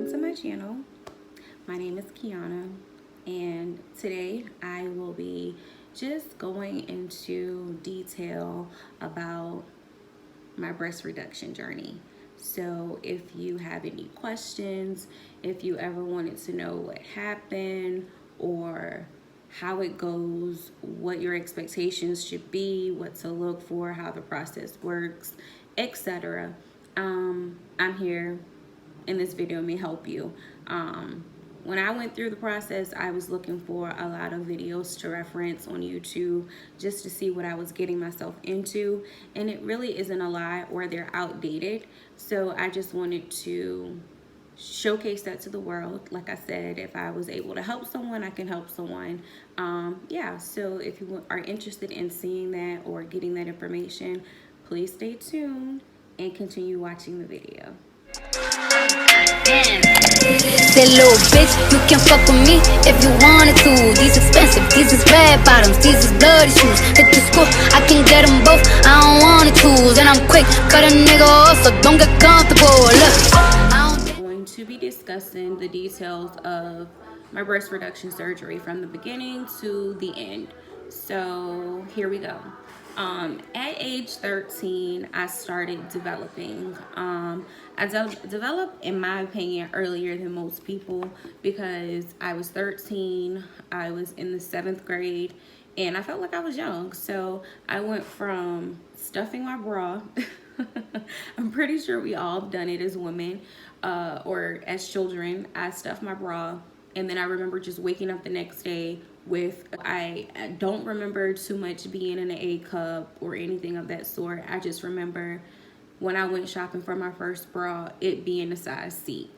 welcome to my channel. My name is Kiana, and today I will be just going into detail about my breast reduction journey. So if you have any questions, if you ever wanted to know what happened or how it goes, what your expectations should be, what to look for, how the process works, etc. I'm here, and this video may help you. When I went through the process, I was looking for a lot of videos to reference on YouTube just to see what I was getting myself into, and it really isn't a lot or they're outdated. So I just wanted to showcase that to the world. Like I said, if I was able to help someone, I can help someone. Yeah, so if you are interested in seeing that or getting that information, please stay tuned and continue watching the video. That little bitch, you can fuck with me if you wanted to. These expensive, these is red bottoms, these is bloody shoes. Hit the school, I can get them both, I don't wanna choose. And I'm quick, cut a nigga off, so don't get comfortable. Look, I'm going to be discussing the details of my breast reduction surgery from the beginning to the end. So here we go. At age 13, I started developing. I developed, in my opinion, earlier than most people because I was 13. I was in the 7th grade, and I felt like I was young. So I went from stuffing my bra. I'm pretty sure we all have done it as women or as children. I stuffed my bra, and then I remember just waking up the next day with, I don't remember too much being in an A cup or anything of that sort. I just remember when I went shopping for my first bra, it being a size C.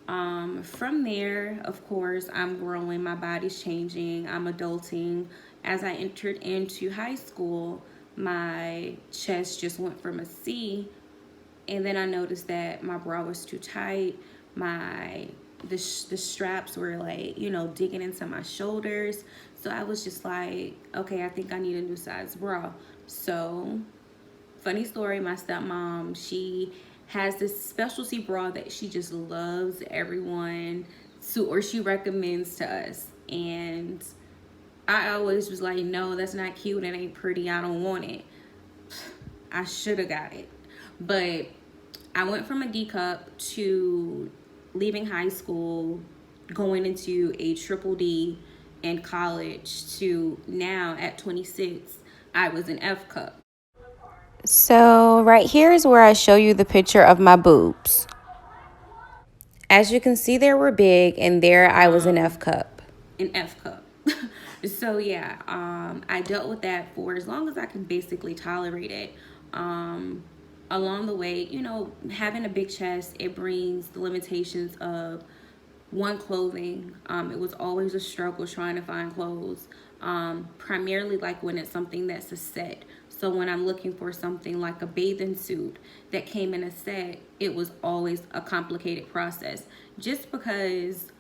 From there, of course, I'm growing, my body's changing, I'm adulting. As I entered into high school, my chest just went from a C, and then I noticed that my bra was too tight. The straps were like, digging into my shoulders. So I was just like, okay, I think I need a new size bra. So, funny story, my stepmom, she has this specialty bra that she just loves everyone to, or she recommends to us. And I always was like, no, that's not cute, it ain't pretty, I don't want it. I should have got it. But I went from a D cup to leaving high school, going into a triple D in college, to now at 26, I was an F cup. So right here is where I show you the picture of my boobs. As you can see, they were big, and there I was an F cup. An F cup. So yeah, I dealt with that for as long as I can basically tolerate it. Along the way, having a big chest, it brings the limitations of one, clothing. It was always a struggle trying to find clothes, primarily like when it's something that's a set. So when I'm looking for something like a bathing suit that came in a set, it was always a complicated process, just because,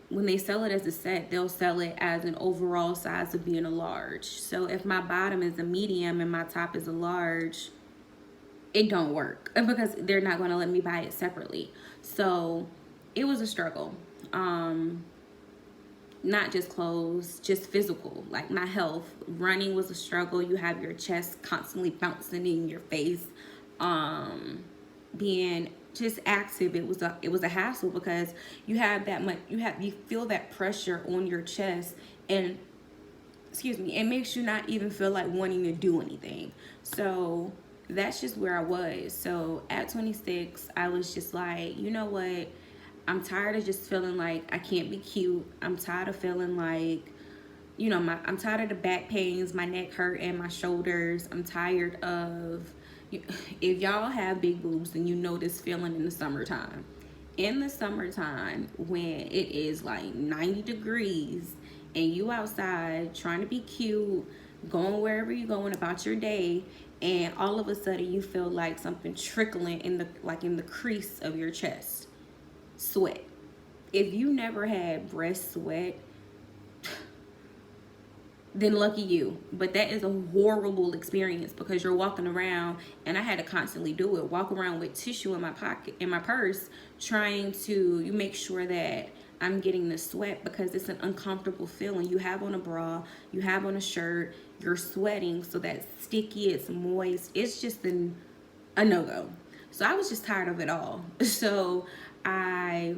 when they sell it as a set, they'll sell it as an overall size of being a large. So if my bottom is a medium and my top is a large, it don't work because they're not going to let me buy it separately. So it was a struggle. Not just clothes, just physical, like my health. Running was a struggle. You have your chest constantly bouncing in your face. Being just active, it was a hassle because you feel that pressure on your chest, and it makes you not even feel like wanting to do anything. So that's just where I was. So at 26, I was just like, you know what? I'm tired of just feeling like I can't be cute. I'm tired of feeling like, I'm tired of the back pains, my neck hurt, and my shoulders. I'm tired of, if y'all have big boobs, then you know this feeling in the summertime. In the summertime, when it is like 90 degrees and you outside trying to be cute, going wherever you're going about your day, and all of a sudden you feel like something trickling in the crease of your chest. Sweat. If you never had breast sweat, then lucky you. But that is a horrible experience because you're walking around, and I had to constantly do it, walk around with tissue in my pocket, in my purse, trying to make sure that I'm getting the sweat, because it's an uncomfortable feeling. You have on a bra, you have on a shirt, you're sweating, so that's sticky, it's moist. It's just a no-go. So I was just tired of it all. So I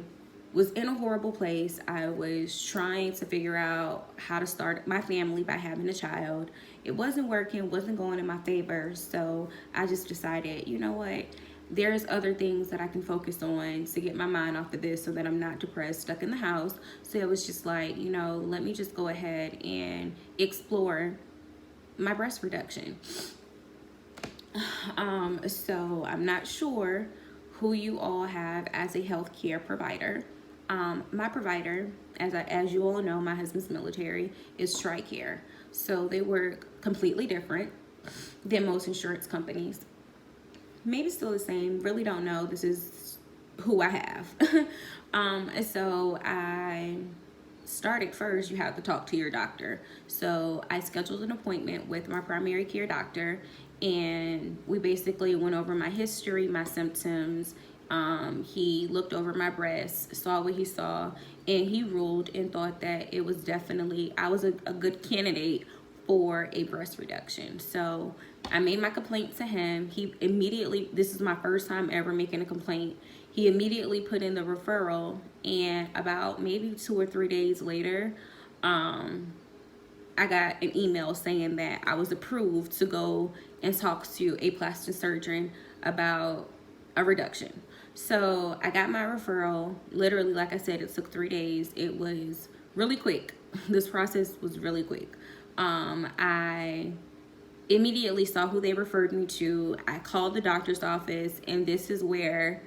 was in a horrible place. I was trying to figure out how to start my family by having a child. It wasn't working, wasn't going in my favor. So I just decided, you know what? There's other things that I can focus on to get my mind off of this so that I'm not depressed, stuck in the house. So it was just like, let me just go ahead and explore my breast reduction. So I'm not sure who you all have as a healthcare provider. My provider, as you all know, my husband's military, is TRICARE. So they work completely different than most insurance companies. Maybe still the same, really don't know. This is who I have. So I started first, you have to talk to your doctor. So I scheduled an appointment with my primary care doctor, and we basically went over my history, my symptoms. He looked over my breasts, saw what he saw, and he ruled and thought that it was definitely, I was a good candidate for a breast reduction. So I made my complaint to him. He immediately, this is my first time ever making a complaint, he immediately put in the referral, and about maybe 2 or 3 days later, I got an email saying that I was approved to go and talk to a plastic surgeon about a reduction. So I got my referral. Literally, like I said, it took 3 days. It was really quick. This process was really quick. I immediately saw who they referred me to. I called the doctor's office, and this is where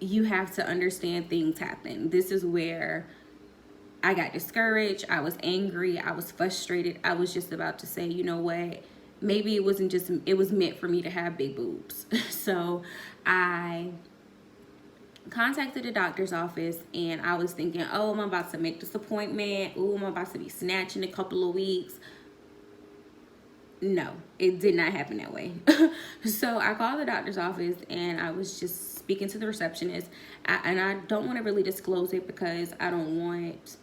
you have to understand things happen. This is where I got discouraged. I was angry. I was frustrated. I was just about to say, you know what? Maybe it wasn't just, it was meant for me to have big boobs. So I contacted the doctor's office, and I was thinking, oh, I'm about to make this appointment. Oh, I'm about to be snatched in a couple of weeks. No, it did not happen that way. So I called the doctor's office, and I was just speaking to the receptionist. And I don't want to really disclose it because I don't want,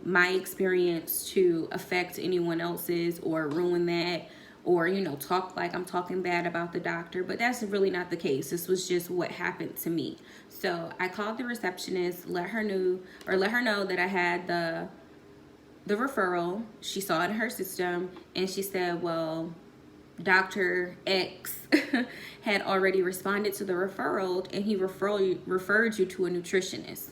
my experience to affect anyone else's or ruin that, or, talk like I'm talking bad about the doctor. But that's really not the case. This was just what happened to me. So I called the receptionist, let her know that I had the referral. She saw it in her system, and she said, well, Dr. X had already responded to the referral, and he referred you to a nutritionist.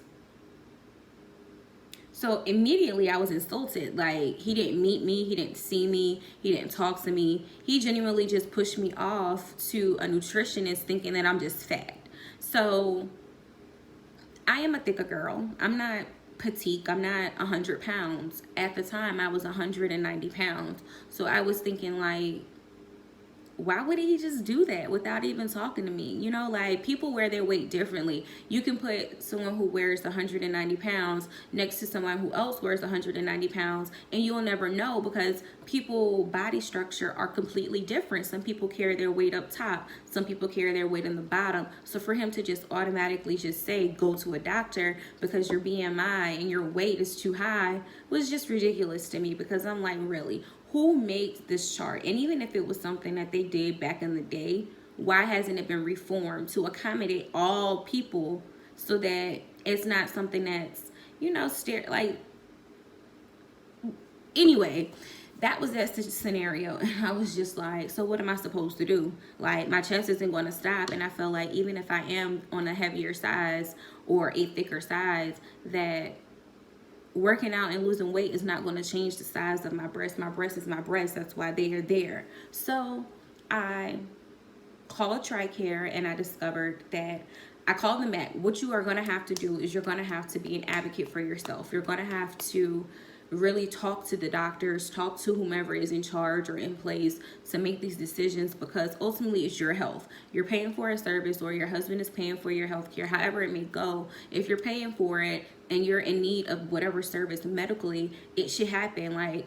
So immediately I was insulted. Like, he didn't meet me, he didn't see me, he didn't talk to me. He genuinely just pushed me off to a nutritionist, thinking that I'm just fat. So I am a thicker girl. I'm not petite. I'm not 100 pounds. At the time, I was 190 pounds. So I was thinking, like, why would he just do that without even talking to me? Like, people wear their weight differently. You can put someone who wears 190 pounds next to someone who else wears 190 pounds, and you'll never know, because people body structure are completely different. Some people carry their weight up top. Some people carry their weight in the bottom. So for him to just automatically just say, go to a doctor because your BMI and your weight is too high, was just ridiculous to me, because I'm like, really? Who made this chart? And even if it was something that they did back in the day, why hasn't it been reformed to accommodate all people so that it's not something that's, anyway, that was that scenario. And I was just like, so what am I supposed to do? Like, my chest isn't going to stop. And I felt like even if I am on a heavier size or a thicker size, that working out and losing weight is not going to change the size of my breast. My breast is my breast. That's why they are there. So I called TRICARE, and I discovered that I called them back. What you are going to have to do is you're going to have to be an advocate for yourself. You're going to have to really talk to the doctors, talk to whomever is in charge or in place to make these decisions, because ultimately it's your health. You're paying for a service, or your husband is paying for your health care, however it may go. If you're paying for it and you're in need of whatever service medically, it should happen. Like,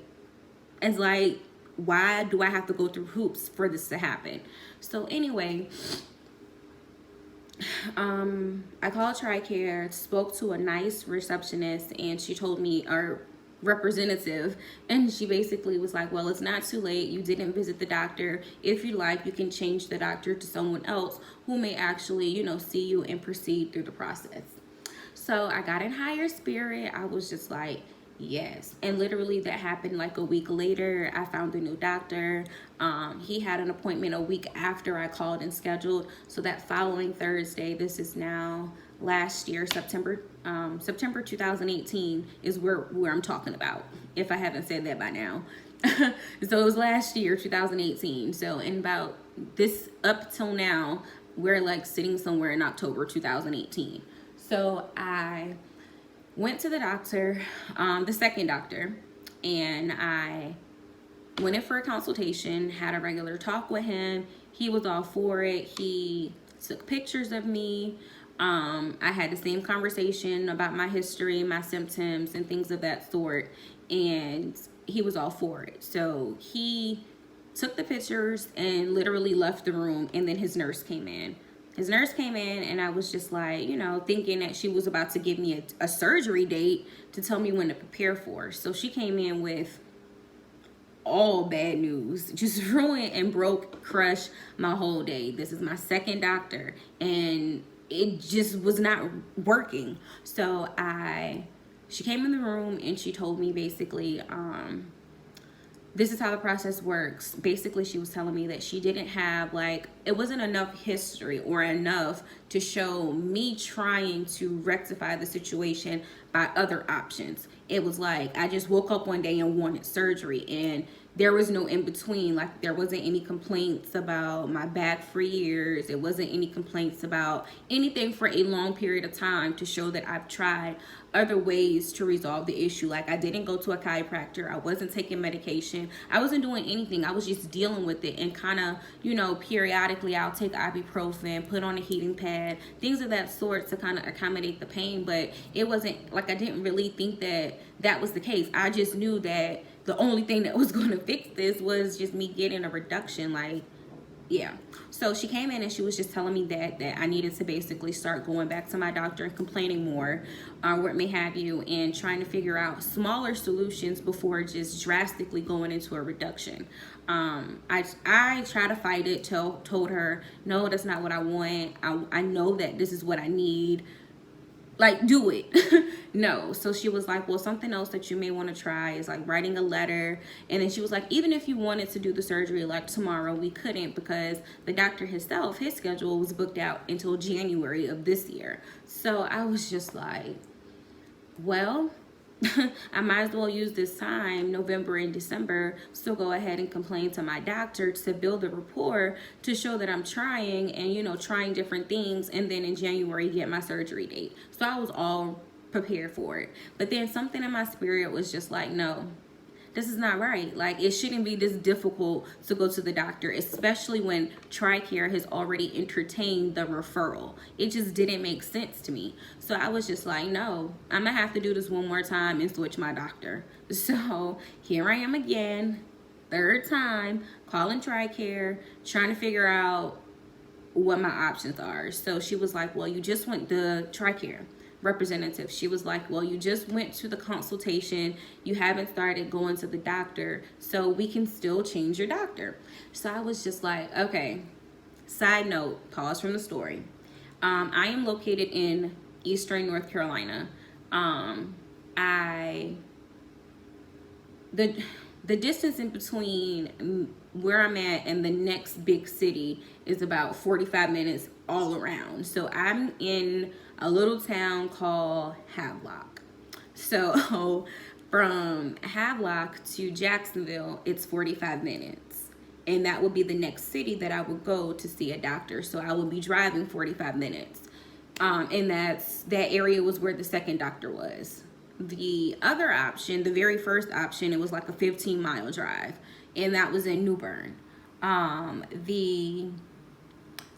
it's like, why do I have to go through hoops for this to happen? So anyway, I called TRICARE, spoke to a nice receptionist, and she told me, or representative, and she basically was like, well, it's not too late. You didn't visit the doctor. If you like, you can change the doctor to someone else who may actually, you know, see you and proceed through the process. So I got in higher spirit. I was just like, yes. And literally that happened like a week later. I found a new doctor. He had an appointment a week after I called and scheduled. So that following Thursday, this is now last year, September 2018 is where I'm talking about, if I haven't said that by now. So it was last year, 2018. So in about this, up till now, we're like sitting somewhere in October 2018. So I went to the doctor, the second doctor, and I went in for a consultation, had a regular talk with him. He was all for it. He took pictures of me. I had the same conversation about my history, my symptoms, and things of that sort, and he was all for it. So he took the pictures and literally left the room, and then his nurse came in. And I was just like, you know, thinking that she was about to give me a surgery date to tell me when to prepare for. So she came in with all bad news, just ruined and broke, crushed my whole day. This is my second doctor, and it just was not working. So she came in the room and she told me basically, this is how the process works. Basically, she was telling me that she didn't have, like, it wasn't enough history or enough to show me trying to rectify the situation by other options. It was like, I just woke up one day and wanted surgery, and there was no in between. Like, there wasn't any complaints about my back for years. It wasn't any complaints about anything for a long period of time to show that I've tried other ways to resolve the issue. Like, I didn't go to a chiropractor. I wasn't taking medication. I wasn't doing anything. I was just dealing with it, and kind of, you know, periodically I'll take ibuprofen, put on a heating pad, things of that sort to kind of accommodate the pain. But it wasn't like, I didn't really think that that was the case. I just knew that the only thing that was going to fix this was just me getting a reduction. Like, yeah. So she came in and she was just telling me that I needed to basically start going back to my doctor and complaining more, what may have you, and trying to figure out smaller solutions before just drastically going into a reduction. I tried to fight it, told her, no, that's not what I want. I know that this is what I need. Like, do it. No. So she was like, well, something else that you may want to try is like writing a letter. And then she was like, even if you wanted to do the surgery like tomorrow, we couldn't, because the doctor himself, his schedule was booked out until January of this year. So I was just like, well, I might as well use this time, November and December, still go ahead and complain to my doctor to build a rapport to show that I'm trying and, you know, trying different things, and then in January get my surgery date. So I was all prepared for it. But then something in my spirit was just like, no, this is not right. Like, it shouldn't be this difficult to go to the doctor, especially when TRICARE has already entertained the referral. It just didn't make sense to me. So I was just like, no, I'm gonna have to do this one more time and switch my doctor. So here I am again, third time, calling TRICARE, trying to figure out what my options are. So she was like, well, you just went the TRICARE representative. She was like, well, you just went to the consultation, you haven't started going to the doctor, so we can still change your doctor. So I was just like, okay. Side note, pause from the story. I am located in Eastern North Carolina. The distance in between where I'm at and the next big city is about 45 minutes all around. So I'm in a little town called Havelock. So from Havelock to Jacksonville, it's 45 minutes. And that would be the next city that I would go to see a doctor. So I would be driving 45 minutes. And that area was where the second doctor was. The other option, the very first option, it was like a 15-mile drive, and that was in New Bern. The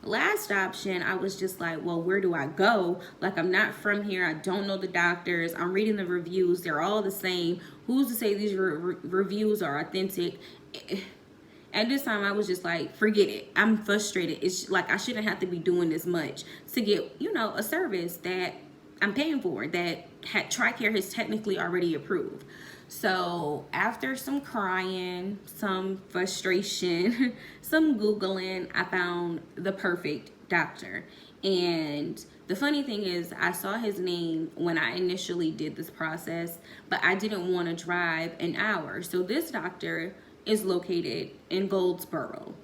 last option, I was just like, well, where do I go? Like, I'm not from here. I don't know the doctors. I'm reading the reviews. They're all the same. Who's to say these reviews are authentic? At this time, I was just like, forget it. I'm frustrated. It's like I shouldn't have to be doing this much to get, a service that I'm paying for, that TRICARE has technically already approved. So after some crying, some frustration, some Googling, I found the perfect doctor. And the funny thing is, I saw his name when I initially did this process, but I didn't want to drive an hour. So this doctor is located in Goldsboro,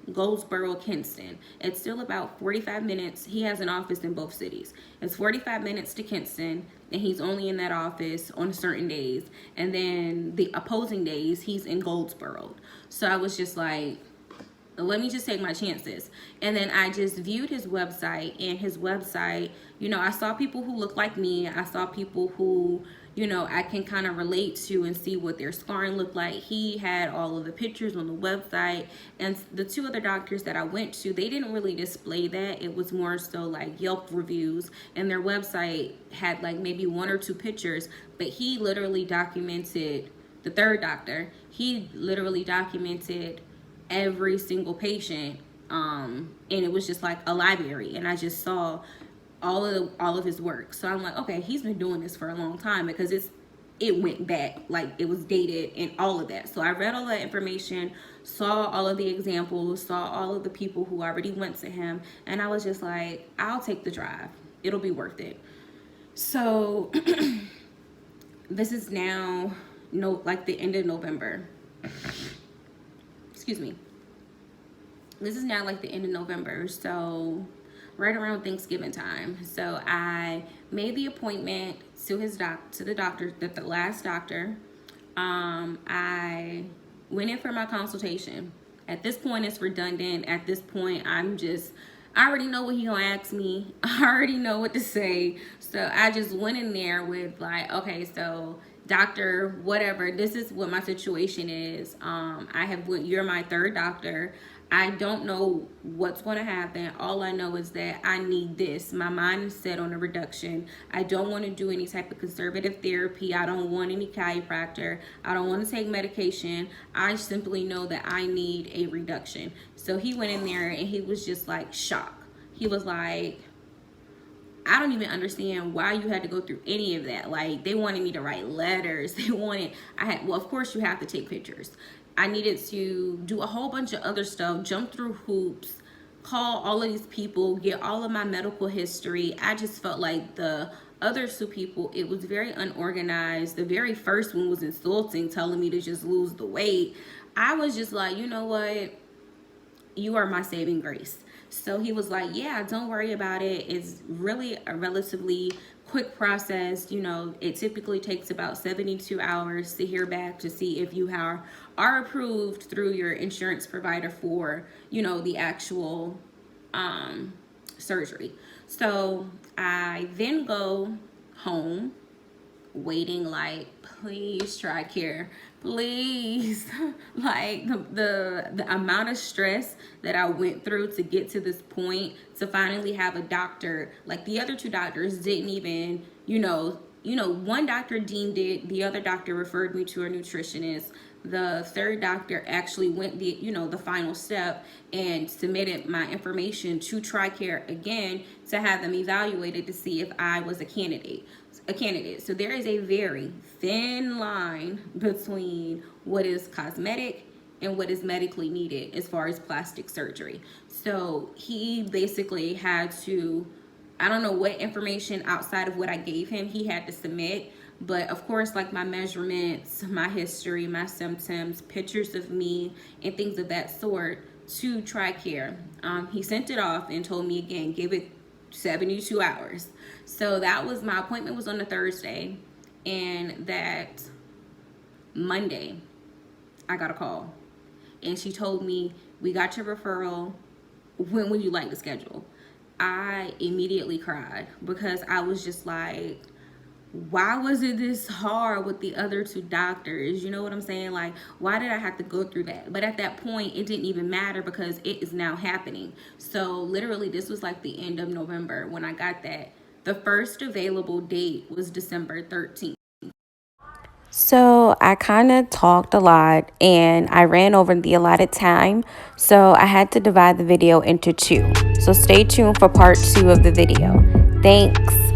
Kinston. It's still about 45 minutes. He has an office in both cities. It's 45 minutes to Kinston, and he's only in that office on certain days. And then the opposing days, he's in Goldsboro. So I was just like, let me just take my chances. And then I just viewed his website, and his website, I saw people who look like me. I saw people who, I can kind of relate to and see what their scarring looked like. He had all of the pictures on the website, and the two other doctors that I went to, they didn't really display that. It was more so like Yelp reviews, and their website had like maybe one or two pictures, but he literally documented, the third doctor, he literally documented every single patient, and it was just like a library, and I just saw all of his work. So I'm like, okay, he's been doing this for a long time, because it went back, like it was dated and all of that. So I read all that information, saw all of the examples, saw all of the people who already went to him, and I was just like, I'll take the drive, it'll be worth it. So this is now like the end of November. Excuse me. This is now like the end of November, so right around Thanksgiving time. So I made the appointment to the doctor, the last doctor. I went in for my consultation. At this point, it's redundant. At this point, I already know what he gonna ask me. I already know what to say. So I just went in there with like, okay, so doctor, whatever, this is what my situation is. You're my third doctor. I don't know what's going to happen. All I know is that I need this. My mind is set on a reduction. I don't want to do any type of conservative therapy. I don't want any chiropractor. I don't want to take medication. I simply know that I need a reduction. So he went in there and he was just like shocked. He was like, I don't even understand why you had to go through any of that. Like, they wanted me to write letters. Well, of course you have to take pictures. I needed to do a whole bunch of other stuff, jump through hoops, call all of these people, get all of my medical history. I just felt like the other two people, it was very unorganized. The very first one was insulting, telling me to just lose the weight. I was just like, you know what? You are my saving grace. So he was like, yeah, don't worry about it. It's really a relatively quick process. It typically takes about 72 hours to hear back to see if you are approved through your insurance provider for, the actual surgery. So I then go home waiting like, please TRICARE, please. Like the amount of stress that I went through to get to this point, to finally have a doctor, like the other two doctors didn't even, one doctor deemed it, the other doctor referred me to a nutritionist. The third doctor actually went the final step and submitted my information to TRICARE again to have them evaluated to see if I was a candidate. So there is a very thin line between what is cosmetic and what is medically needed as far as plastic surgery. So he basically had to, I don't know what information outside of what I gave him he had to submit, but of course, like my measurements, my history, my symptoms, pictures of me, and things of that sort to TRICARE. He sent it off and told me again, give it 72 hours. So my appointment was on a Thursday, and that Monday I got a call, and she told me, we got your referral, when would you like to schedule? I immediately cried, because I was just like, why was it this hard with the other two doctors? You know what I'm saying? Like, why did I have to go through that? But at that point, it didn't even matter because it is now happening. So literally, this was like the end of November when I got that. The first available date was December 13th. So I kind of talked a lot and I ran over the allotted time. So I had to divide the video into two. So stay tuned for part 2 of the video. Thanks.